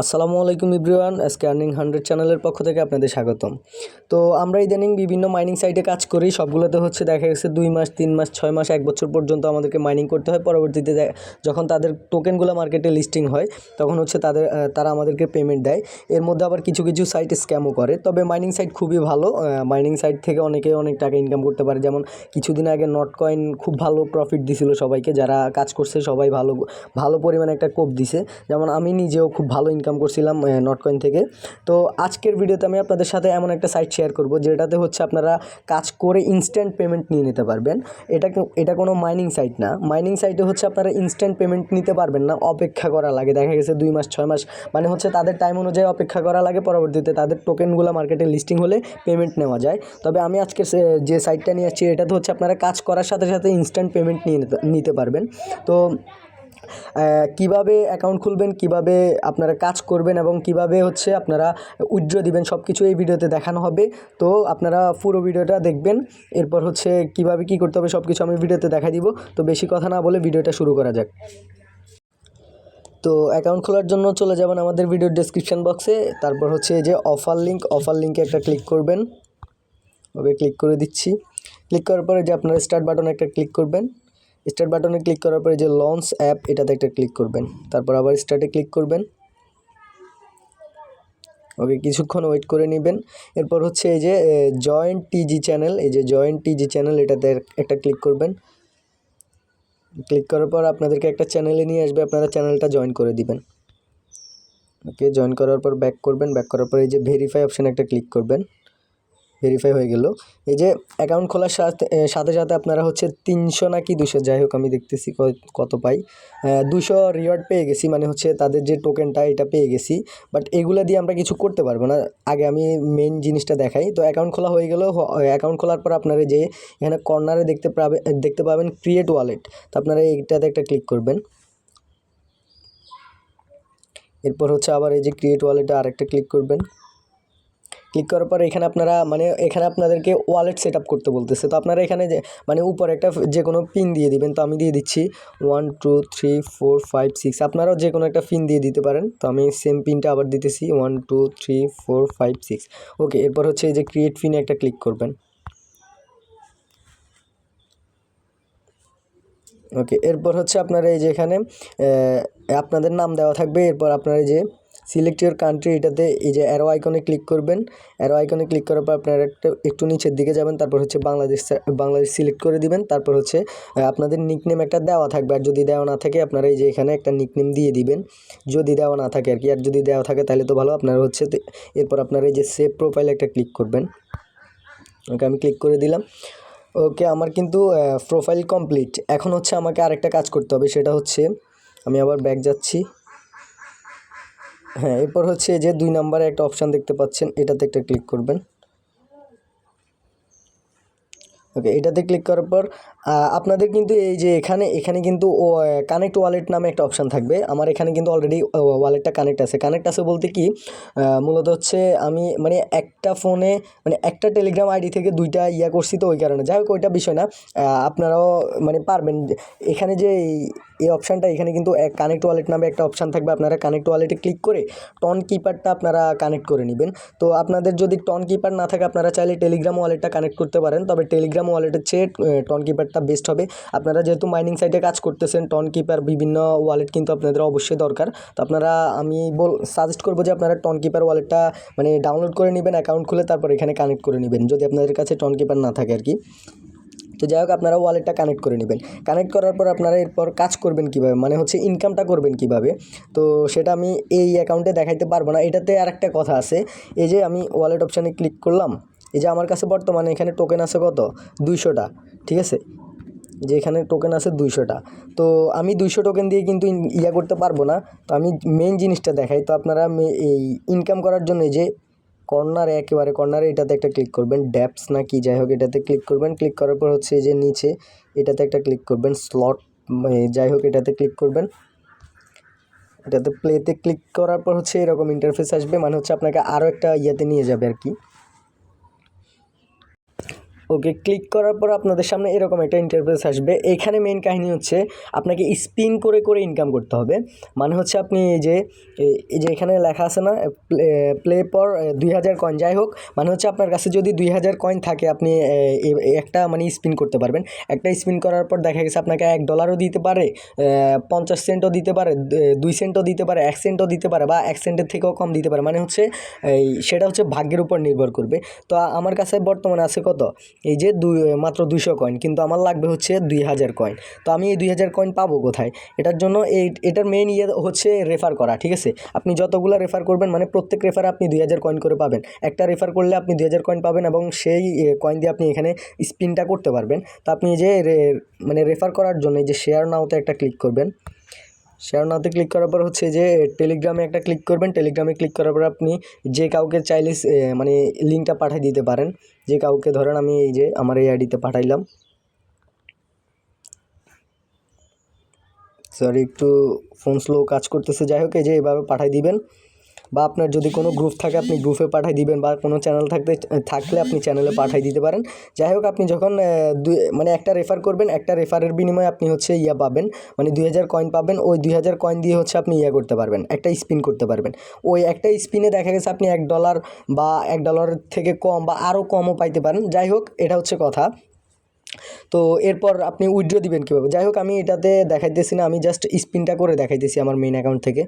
আসসালামু আলাইকুম এভরিওয়ান, আজকে আর্নিং 100 চ্যানেলের পক্ষ থেকে আপনাদের স্বাগতম। তো আমরা ইদানিং বিভিন্ন মাইনিং সাইটে কাজ করি, সবগুলোতে হচ্ছে দেখা গেছে 2 মাস 3 মাস 6 মাস 1 বছর পর্যন্ত আমাদেরকে মাইনিং করতে হয়। পরবর্তীতে যখন তাদের টোকেনগুলো মার্কেটে লিস্টিং হয় তখন হচ্ছে তারা আমাদেরকে পেমেন্ট দেয়। এর মধ্যে আবার কিছু কিছু সাইট স্ক্যামও করে, তবে মাইনিং সাইট খুবই ভালো। মাইনিং সাইট থেকে অনেকে অনেক টাকা ইনকাম করতে পারে। যেমন কিছুদিন আগে নটকয়েন খুব ভালো প্রফিট দিছিল সবাইকে, যারা কাজ করছে সবাই ভালো ভালো পরিমাণে একটা কোপ দিছে। যেমন আমি নিজেও খুব ভালো ইনকাম করছিলাম নটকয়েন থেকে। তো আজকের ভিডিওতে আমি আপনাদের সাথে এমন একটা সাইট শেয়ার করব যেটাতে হচ্ছে আপনারা কাজ করে ইনস্ট্যান্ট পেমেন্ট নিয়ে নিতে পারবেন। এটা কোনো মাইনিং সাইট না। মাইনিং সাইটে হচ্ছে আপনারা ইনস্ট্যান্ট পেমেন্ট নিতে পারবেন না, অপেক্ষা করা লাগে। দেখা গেছে 2 মাস 6 মাস, মানে হচ্ছে তাদের টাইম অনুযায়ী অপেক্ষা করা লাগে। পরবর্তীতে তাদের টোকেনগুলো মার্কেটে লিস্টিং হলে পেমেন্ট নেওয়া যায়। তবে আমি আজকে যে সাইটটা নিয়ে আসছি এটাতে হচ্ছে আপনারা কাজ করার সাথে সাথে ইনস্ট্যান্ট পেমেন্ট নিতে পারবেন। তো কিভাবে অ্যাকাউন্ট খুলবেন, কিভাবে আপনারা কাজ করবেন এবং কিভাবে হচ্ছে আপনারা উইথড্র দিবেন, সব কিছু এই ভিডিওতে দেখানো হবে। তো আপনারা পুরো ভিডিওটা দেখবেন। এরপর হচ্ছে কিভাবে কি করতে হবে সব কিছু আমি ভিডিওতে দেখাই দিব। তো বেশি কথা না বলে ভিডিওটা শুরু করা যাক। তো অ্যাকাউন্ট খোলার জন্য চলে যাবেন আমাদের ভিডিওর ডেসক্রিপশন বক্সে। তারপর হচ্ছে এই যে অফার লিঙ্কে একটা ক্লিক করবেন। ওকে, ক্লিক করে দিচ্ছি। ক্লিক করার পরে যে আপনারা স্টার্ট বাটনে একটা ক্লিক করবেন। স্টার্ট বাটনে ক্লিক করার পরে যে লঞ্চ অ্যাপ এটাতে একটা ক্লিক করবেন। তারপর আবার স্টার্টে ক্লিক করবেন। ওকে, কিছুক্ষণ ওয়েট করে নেবেন। এরপর হচ্ছে এই যে জয়েন টিজি চ্যানেল, এই যে জয়েন টিজি চ্যানেল এটাতে একটা ক্লিক করবেন। ক্লিক করার পর আপনাদেরকে একটা চ্যানেলে নিয়ে আসবে, আপনারা চ্যানেলটা জয়েন করে দিবেন। ওকে, জয়েন করার পর ব্যাক করবেন। ব্যাক করার পর এই যে ভেরিফাই অপশানে একটা ক্লিক করবেন। ভেরিফাই হয়ে গেল। এই যে অ্যাকাউন্ট খোলার সাথে সাথে আপনারা হচ্ছে 300 নাকি 200, যাই হোক আমি দেখতেছি কত পাই। 200 রিওয়ার্ড পেয়ে গেছি, মানে হচ্ছে তাদের যে টোকেনটা এটা পেয়ে গেছি। বাট এগুলো দিয়ে আমরা কিছু করতে পারবো না। আগে আমি মেইন জিনিসটা দেখাই। তো অ্যাকাউন্ট খোলা হয়ে গেল। অ্যাকাউন্ট খোলার পর আপনারা যে এখানে কর্নারে দেখতে পাবেন ক্রিয়েট ওয়ালেট। তো আপনারা এইটাতে একটা ক্লিক করবেন। এরপর হচ্ছে আবার এই যে ক্রিয়েট ওয়ালেটে আরেকটা ক্লিক করবেন। ক্লিক করার পর এখানে এখানে আপনাদেরকে ওয়ালেট সেট আপ করতে বলতেছে। তো আপনারা এখানে উপরে একটা যে কোনো পিন দিয়ে দিবেন। তো আমি দিয়ে দিচ্ছি 1 2 3 4 5 6। আপনারাও যে কোনো একটা পিন দিয়ে দিতে পারেন। তো আমি সেম পিনটা আবার দিতেছি 1 2 3 4 5 6। ওকে, এরপর হচ্ছে এই যে ক্রিয়েট পিনে একটা ক্লিক করবেন। ওকে, এরপর হচ্ছে আপনারা এই যে এখানে আপনাদের নাম দেওয়া থাকবে। এরপর আপনারা এই যে সিলেক্ট ইউর কান্ট্রি এটাতে এই যে অ্যারো আইকনে ক্লিক করবেন। অ্যারো আইকনে ক্লিক করার পর আপনারা একটু নিচের দিকে যাবেন। তারপর হচ্ছে বাংলাদেশ সিলেক্ট করে দিবেন। তারপর হচ্ছে আপনাদের নিকনেম একটা দেওয়া থাকবে, আর যদি দেওয়া না থাকে আপনারা এই যে এখানে একটা নিকনেম দিয়ে দিবেন, যদি দেওয়া না থাকে আর কি। আর যদি দেওয়া থাকে তাহলে তো ভালো। আপনারা হচ্ছে এরপর আপনারা এই যে সেভ প্রোফাইল একটা ক্লিক করবেন। ওকে, আমি ক্লিক করে দিলাম। ওকে, আমার কিন্তু প্রোফাইল কমপ্লিট। এখন হচ্ছে আমাকে আরেকটা কাজ করতে হবে, সেটা হচ্ছে আমি আবার ব্যাক যাচ্ছি। হ্যাঁ, এরপর হচ্ছে যে 2 নম্বরে একটা অপশান দেখতে পাচ্ছেন, এটাতে একটা ক্লিক করবেন। ওকে, এটাতে ক্লিক করার পর আপনাদের কিন্তু এই যে এখানে কিন্তু কানেক্ট ওয়ালেট নামে একটা অপশান থাকবে। আমার এখানে কিন্তু অলরেডি ওয়ালেটটা কানেক্ট আছে বলতে কি, মূলত হচ্ছে আমি মানে একটা ফোনে মানে একটা টেলিগ্রাম আইডি থেকে 2টা করছি, তো ওই কারণে। যাই হোক, ওইটা বিষয় না। আপনারাও মানে পারবেন। এখানে যে এই অপশানটা, এখানে কিন্তু কানেক্ট ওয়ালেট নামে একটা অপশান থাকবে। আপনারা কানেক্ট ওয়ালেটে ক্লিক করে টন কিপারটা আপনারা কানেক্ট করে নেবেন। তো আপনাদের যদি টন কিপার না থাকে আপনারা চাইলে টেলিগ্রাম ওয়ালেটটা কানেক্ট করতে পারেন, তবে টেলিগ্রাম ওয়ালেটের চেয়ে টন কিপারটা বেস্ট হবে। আপনারা যেহেতু মাইনিং সাইটে কাজ করতেছেন, টন কিপার বিভিন্ন ওয়ালেট কিন্তু আপনাদের অবশ্যই দরকার। তো আমি সাজেস্ট করবো যে আপনারা টন কিপার ওয়ালেটটা মানে ডাউনলোড করে নেবেন, অ্যাকাউন্ট খুলে তারপর এখানে কানেক্ট করে নেবেন, যদি আপনাদের কাছে টন কিপার না থাকে আর কি। তো যাই হোক, আপনারা ওয়ালেটটা কানেক্ট করে নেবেন। কানেক্ট করার পর আপনারা এরপর কাজ করবেন কীভাবে, মানে হচ্ছে ইনকামটা করবেন কীভাবে, তো সেটা আমি এই অ্যাকাউন্টে দেখাইতে পারবো না। এটাতে আরেকটা কথা আছে, এই যে আমি ওয়ালেট অপশানে ক্লিক করলাম। এই যে আমার কাছে বর্তমানে এখানে টোকেন আছে কত, 200টা, ঠিক আছে। যে এখানে টোকেন আছে 200টা। তো আমি 200 টোকেন দিয়ে কিন্তু করতে পারবো না। তো আমি মেইন জিনিসটা দেখাই। তো আপনারা এই ইনকাম করার জন্য এই যে একেবারে কর্নারে এটাতে একটা ক্লিক করবেন, ড্যাপস না কি যাই হোক এটাতে ক্লিক করবেন। ক্লিক করার পর হচ্ছে এই যে নিচে এটাতে একটা ক্লিক করবেন, স্লট যাই হোক এটাতে ক্লিক করবেন। এটাতে প্লেতে ক্লিক করার পর হচ্ছে এরকম ইন্টারফেস আসবে, মানে হচ্ছে আপনাকে আরও একটা নিয়ে যাবে আর কি। ওকে ক্লিক করার পর আপনাদের সামনে এরকম একটা ইন্টারফেস আসবে। এখানে মেইন কাহিনী হচ্ছে আপনাকে স্পিন করে করে ইনকাম করতে হবে। মানে হচ্ছে আপনি এই যে এখানে লেখা আছে না প্লে পর 2000 কয়েন, যাই হোক মানে হচ্ছে আপনার কাছে যদি 2000 কয়েন থাকে আপনি একটা মানে স্পিন করতে পারবেন। একটা স্পিন করার পর দেখা গেছে আপনাকে $1 দিতে পারে, 50 সেন্টও দিতে পারে, 2 সেন্টও দিতে পারে, 1 সেন্টও দিতে পারে, বা 1 সেন্টের থেকেও কম দিতে পারে। মানে হচ্ছে সেটা হচ্ছে ভাগ্যের উপর নির্ভর করবে। তো আমার কাছে বর্তমানে আছে কত, এই যে মাত্র 200 কয়েন, কিন্তু আমার লাগবে হচ্ছে 2000 কয়েন। তো আমি এই 2000 কয়েন পাবো কোথায়? এটার জন্য এটার মেইন হচ্ছে রেফার করা, ঠিক আছে? আপনি যতগুলো রেফার করবেন মানে প্রত্যেক রেফারে আপনি 2000 কয়েন করে পাবেন। একটা রেফার করলে আপনি 2000 কয়েন পাবেন এবং সেই কয়েন দিয়ে আপনি এখানে স্পিনটা করতে পারবেন। তো আপনি যে মানে রেফার করার জন্য এই যে শেয়ার নাওতে একটা ক্লিক করবেন। শেয়ার নাওতে ক্লিক করার পর হচ্ছে যে টেলিগ্রামে একটা ক্লিক করবেন। টেলিগ্রামে ক্লিক করার পর আপনি যে কাউকে চাইলে মানে লিঙ্কটা পাঠিয়ে দিতে পারেন। যে কাউকে, ধরেন আমি এই যে আমার এই আইডিতে পাঠাইলাম, সরি একটু ফোন স্লো কাজ করতেছে, যাই হোক এই যে এভাবে পাঠিয়ে দিবেন। বা আপনার যদি কোনো গ্রুপ থাকে আপনি গ্রুপে পাঠিয়ে দিবেন, বা কোনো চ্যানেল থাকলে আপনি চ্যানেলে পাঠিয়ে দিতে পারেন। যাই হোক আপনি যখন মানে একটা রেফার করবেন, একটা রেফারের বিনিময়ে আপনি হচ্ছে পাবেন, মানে 2000 কয়েন পাবেন। ওই 2000 কয়েন দিয়ে হচ্ছে আপনি করতে পারবেন, একটা স্পিন করতে পারবেন। ওই একটা স্পিনে দেখা গেছে আপনি $1 বা $1 থেকে কম বা আরও কমও পাইতে পারেন। যাই হোক এটা হচ্ছে কথা। তো এরপর আপনি উইথড্র দিবেন কীভাবে? যাই হোক আমি এটাতে দেখাইতেছি না, আমি জাস্ট স্পিনটা করে দেখাইতেছি আমার মেইন অ্যাকাউন্ট থেকে।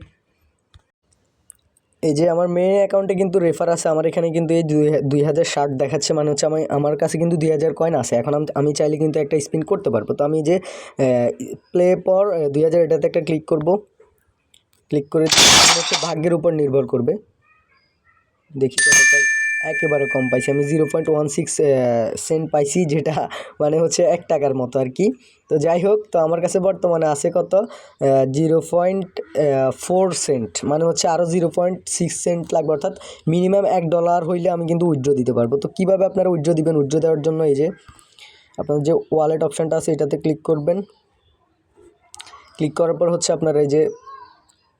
এই যে আমার মেইন অ্যাকাউন্টে কিন্তু রেফার আছে, আমার এখানে কিন্তু এই 2060 দেখাচ্ছে, মানে হচ্ছে আমার কাছে কিন্তু 2000 কয়েন আছে। এখন আমি চাইলে কিন্তু একটা স্পিন করতে পারবো। তো আমি যে প্লে পর 2000 এটাতে একটা ক্লিক করব। ক্লিক করে হচ্ছে ভাগ্যের উপর নির্ভর করবে। দেখি কত পাই, একেবারে কম পাইছি আমি, 0.16 সেন্ট পাইছি, যেটা মানে হচ্ছে $1 মতো আর কি। তো যাই হোক, তো আমার কাছে বর্তমানে আছে কত, 0.4 সেন্ট, মানে হচ্ছে আরও 0.6 সেন্ট লাগবে, অর্থাৎ মিনিমাম $1 হইলে আমি কিন্তু উইথড্র দিতে পারবো। তো কীভাবে আপনারা উইথড্র দিবেন? উইথড্র দেওয়ার জন্য এই যে আপনার যে ওয়ালেট অপশানটা আছে এটাতে ক্লিক করবেন। ক্লিক করার পর হচ্ছে আপনারা এই যে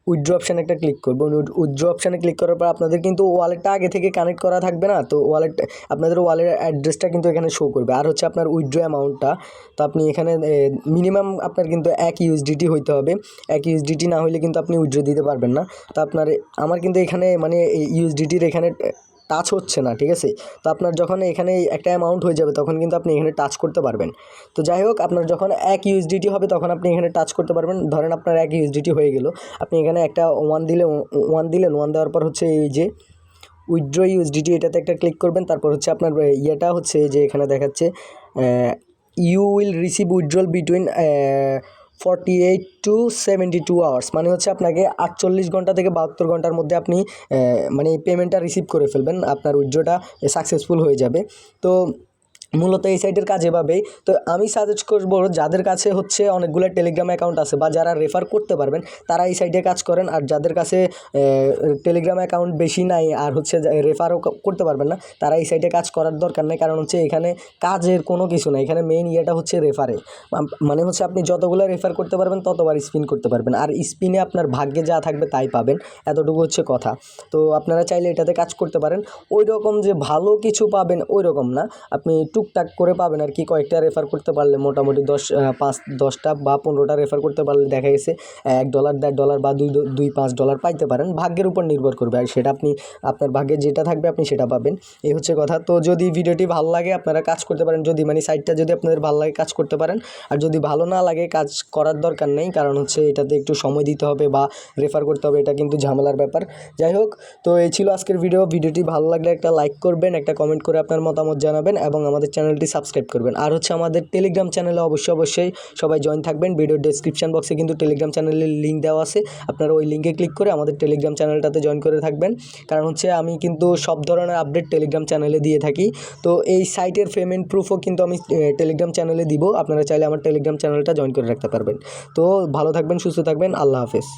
উইথড্র অপশানে একটা ক্লিক করবেন। উইথড্র অপশানে ক্লিক করার পর আপনাদের কিন্তু ওয়ালেটটা আগে থেকে কানেক্ট করা থাকবে না, তো আপনাদের ওয়ালেট অ্যাড্রেসটা কিন্তু এখানে শো করবে। আর হচ্ছে আপনার উইথড্র অ্যামাউন্টটা, তো আপনি এখানে মিনিমাম আপনার কিন্তু 1 USDT হইতে হবে। 1 USDT না হইলে কিন্তু আপনি উইথড্র দিতে পারবেন না। তো আমার কিন্তু এখানে মানে ইউএসডিটির এখানে টাচ হচ্ছে না, ঠিক আছে? তো আপনার যখন এখানে একটা অ্যামাউন্ট হয়ে যাবে তখন কিন্তু আপনি এখানে টাচ করতে পারবেন। তো যাই হোক আপনার যখন 1 USDT হবে তখন আপনি এখানে টাচ করতে পারবেন। ধরেন আপনার 1 USDT হয়ে গেল, আপনি এখানে একটা 1 দিলেন, 1 দেওয়ার পর হচ্ছে এই যে উইথড্র USDT এটাতে একটা ক্লিক করবেন। তারপর হচ্ছে আপনার ইয়েটা হচ্ছে যে এখানে দেখাচ্ছে you will receive withdrawal between 48 to 72 hours, মানে হচ্ছে আপনাকে 48 ঘন্টা থেকে 72 ঘন্টার মধ্যে আপনি মানে পেমেন্টটা রিসিভ করে ফেলবেন, আপনার উইথড্রটা সাকসেসফুল হয়ে যাবে। তো মূলত এই সাইটের কাজ এভাবেই। তো আমি সাজেস্ট করব যাদের কাছে হচ্ছে অনেকগুলো টেলিগ্রাম অ্যাকাউন্ট আছে বা যারা রেফার করতে পারবেন তারা এই সাইটে কাজ করেন। আর যাদের কাছে টেলিগ্রাম অ্যাকাউন্ট বেশি নাই আর হচ্ছে রেফারও করতে পারবেন না, তারা এই সাইটে কাজ করার দরকার নেই। কারণ হচ্ছে এখানে কাজের কোনো কিছু না, এখানে মেইন ইয়েটা হচ্ছে রেফারে। মানে হচ্ছে আপনি যতগুলো রেফার করতে পারবেন ততবার স্পিন করতে পারবেন, আর স্পিনে আপনার ভাগ্যে যা থাকবে তাই পাবেন, এতটুকু হচ্ছে কথা। তো আপনারা চাইলে এটাতে কাজ করতে পারেন। ওই রকম যে ভালো কিছু পাবেন ওই রকম না, আপনি টুকটাক করে পাবেন আর কি। কয়েকটা রেফার করতে পারলে মোটামুটি 10টা বা 15টা রেফার করতে পারলে দেখা গেছে $1, $1.5 বা $2-5 পাইতে পারেন। ভাগ্যের উপর নির্ভর করবে, আর সেটা আপনার ভাগ্যে যেটা থাকবে আপনি সেটা পাবেন, এই হচ্ছে কথা। তো যদি ভিডিওটি ভালো লাগে আপনারা কাজ করতে পারেন, যদি মানে সাইটটা যদি আপনাদের ভালো লাগে কাজ করতে পারেন। আর যদি ভালো না লাগে কাজ করার দরকার নেই, কারণ হচ্ছে এটাতে একটু সময় দিতে হবে বা রেফার করতে হবে, এটা কিন্তু ঝামেলার ব্যাপার। যাই হোক, তো এই ছিল আজকের ভিডিওটি ভালো লাগলে একটা লাইক করবেন, একটা কমেন্ট করে আপনার মতামত জানাবেন এবং আমাদের চ্যানেলটি সাবস্ক্রাইব করবেন। আর হচ্ছে আমাদের টেলিগ্রাম চ্যানেলে অবশ্যই সবাই জয়েন থাকবেন। ভিডিওর ডেসক্রিপশন বক্সে কিন্তু টেলিগ্রাম চ্যানেলের লিঙ্ক দেওয়া আছে, আপনারা ওই লিঙ্কে ক্লিক করে আমাদের টেলিগ্রাম চ্যানেলটাতে জয়েন করে থাকবেন। কারণ হচ্ছে আমি কিন্তু সব ধরনের আপডেট টেলিগ্রাম চ্যানেলে দিয়ে থাকি। তো এই সাইটের পেমেন্ট প্রুফও কিন্তু আমি টেলিগ্রাম চ্যানেলে দিব, আপনারা চাইলে আমার টেলিগ্রাম চ্যানেলটা জয়েন করে রাখতে পারবেন। তো ভালো থাকবেন, সুস্থ থাকবেন, আল্লাহ হাফেজ।